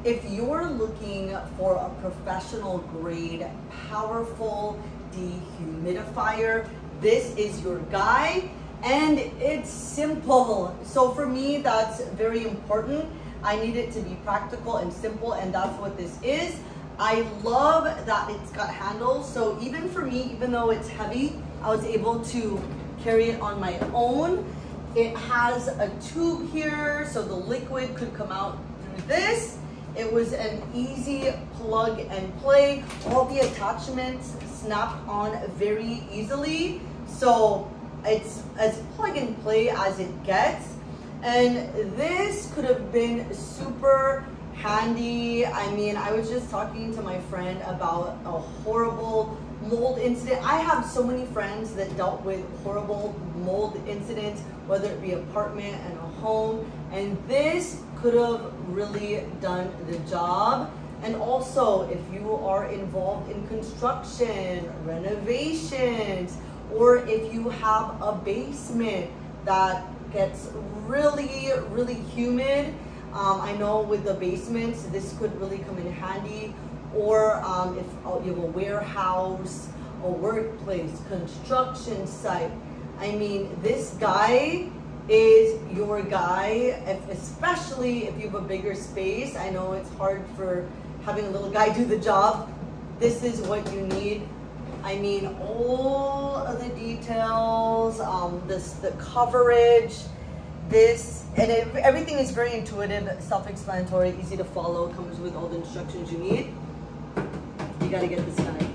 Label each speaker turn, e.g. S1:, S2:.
S1: If you're looking for a professional grade, powerful dehumidifier, this is your guy, and it's simple. So for me, that's very important. I need it to be practical and simple, and that's what this is. I love that it's got handles. So even for me, even though it's heavy, I was able to carry it on my own. It has a tube here, so the liquid could come out through this. It was an easy plug and play. All the attachments snapped on very easily. So it's as plug and play as it gets. And this could have been super handy. I mean, I was just talking to my friend about a horrible mold incident. I have so many friends that dealt with horrible mold incidents, whether it be apartment and a home, and this could have really done the job. And also, if you are involved in construction, renovations, or if you have a basement that gets really, really humid, I know with the basements, this could really come in handy. Or if you have a warehouse, a workplace, construction site. I mean, this guy is your guy, especially if you have a bigger space. I know it's hard for having a little guy do the job. This is what you need. I mean, all of the details, the coverage, everything is very intuitive, self-explanatory, easy to follow, comes with all the instructions you need. You gotta get this guy.